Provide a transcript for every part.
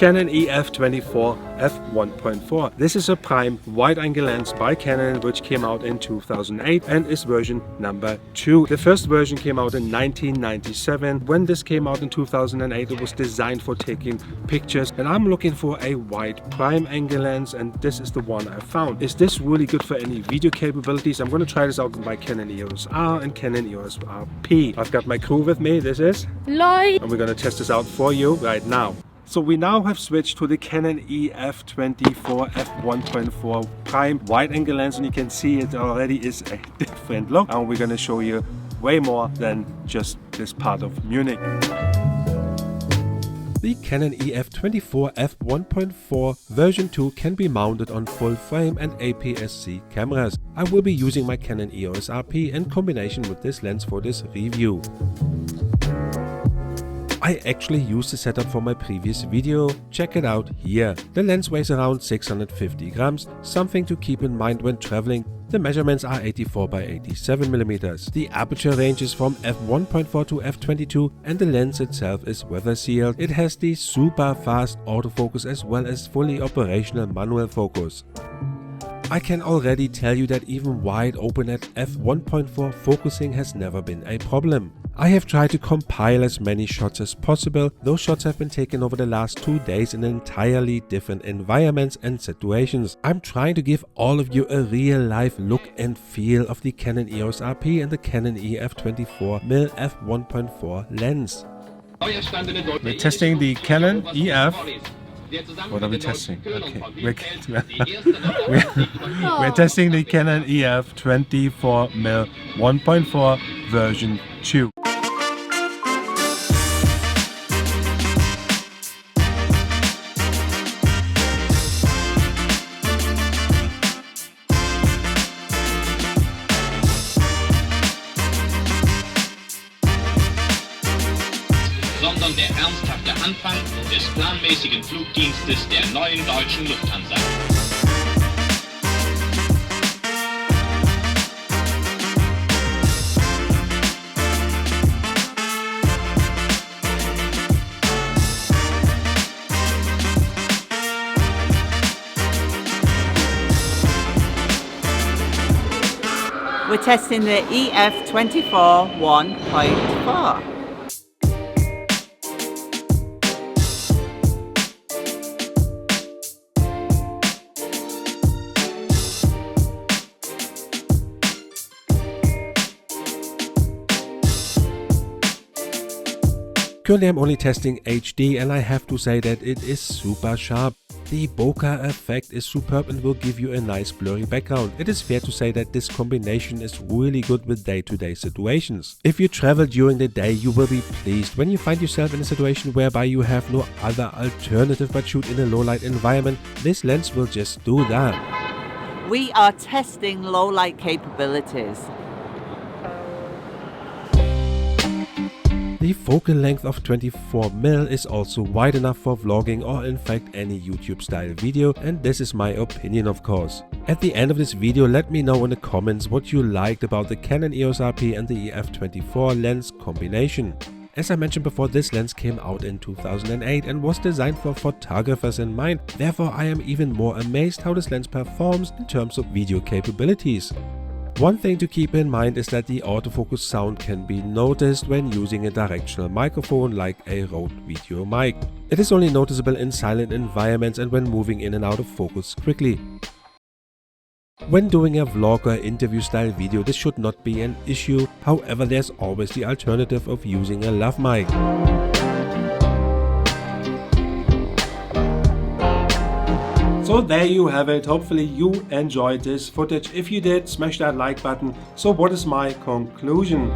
Canon EF24 f1.4. This is a prime wide-angle lens by Canon which came out in 2008 and is version number 2. The first version came out in 1997. When this came out in 2008, it was designed for taking pictures, and I'm looking for a wide prime angle lens, and this is the one I found. Is this really good for any video capabilities? I'm going to try this out by Canon EOS R and Canon EOS RP. I've got my crew with me. This is Lloyd, and we're going to test this out for you right now. So we now have switched to the Canon EF24 f1.4 prime wide angle lens, and you can see it already is a different look, and we're going to show you way more than just this part of Munich. The Canon EF24 f1.4 version 2 can be mounted on full frame and APS-C cameras. I will be using my Canon EOS RP in combination with this lens for this review. I actually used the setup for my previous video, check it out here. The lens weighs around 650 grams, something to keep in mind when traveling. The measurements are 84 by 87 mm. The aperture ranges from f1.4 to f22, and the lens itself is weather sealed. It has the super fast autofocus as well as fully operational manual focus. I can already tell you that even wide open at f1.4 focusing has never been a problem. I have tried to compile as many shots as possible. Those shots have been taken over the last 2 days in entirely different environments and situations. I'm trying to give all of you a real life look and feel of the Canon EOS RP and the Canon EF24mm f1.4 lens. We're testing the Canon EF. What are we testing? Okay, we're testing the Canon EF24mm 1.4 version 2. Sondern der ernsthafte Anfang des planmäßigen Flugdienstes der neuen deutschen Lufthansa. we're testing the EF24 1.4. Currently I'm only testing HD, and I have to say that it is super sharp. The bokeh effect is superb and will give you a nice blurry background. It is fair to say that this combination is really good with day-to-day situations. If you travel during the day, you will be pleased. When you find yourself in a situation whereby you have no other alternative but shoot in a low-light environment, this lens will just do that. We are testing low-light capabilities. The focal length of 24mm is also wide enough for vlogging or in fact any YouTube style video, and this is my opinion of course. At the end of this video, let me know in the comments what you liked about the Canon EOS RP and the EF24 lens combination. As I mentioned before, this lens came out in 2008 and was designed for photographers in mind. Therefore I am even more amazed how this lens performs in terms of video capabilities. One thing to keep in mind is that the autofocus sound can be noticed when using a directional microphone like a Rode video mic. It is only noticeable in silent environments and when moving in and out of focus quickly. When doing a vlog or interview style video, this should not be an issue. However, there's always the alternative of using a lav mic. So there you have it. Hopefully you enjoyed this footage. If you did, smash that like button. So what is my conclusion?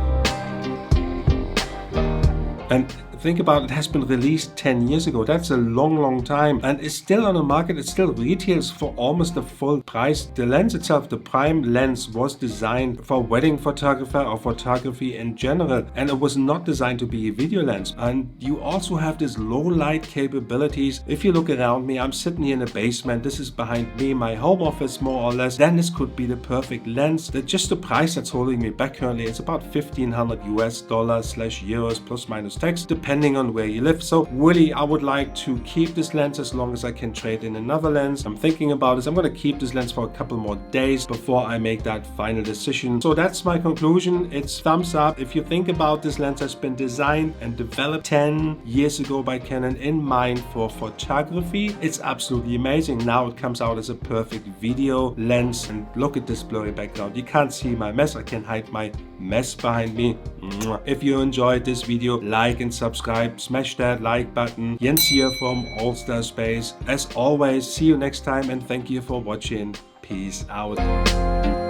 And think about it, has been released 10 years ago. That's a long time, and it's still on the market. It still retails for almost the full price. The lens itself, the prime lens, was designed for wedding photographer or photography in general, and it was not designed to be a video lens. And you also have this low light capabilities. If you look around me, I'm sitting here in the basement. This is behind me, my home office more or less. Then this could be the perfect lens. That's just the price that's holding me back currently. It's about $1,500 US/euros plus minus tax. The depending on where you live. So really, I would like to keep this lens as long as I can trade in another lens. I'm thinking about this. I'm going to keep this lens for a couple more days before I make that final decision. So that's my conclusion. It's thumbs up. If you think about this lens has been designed and developed 10 years ago by Canon in mind for photography, it's absolutely amazing. Now it comes out as a perfect video lens, and look at this blurry background. You can't see my mess. I can hide my mess behind me. If you enjoyed this video, like and subscribe, smash that like button. Jens here from All Star Space. As always, see you next time and thank you for watching. Peace out.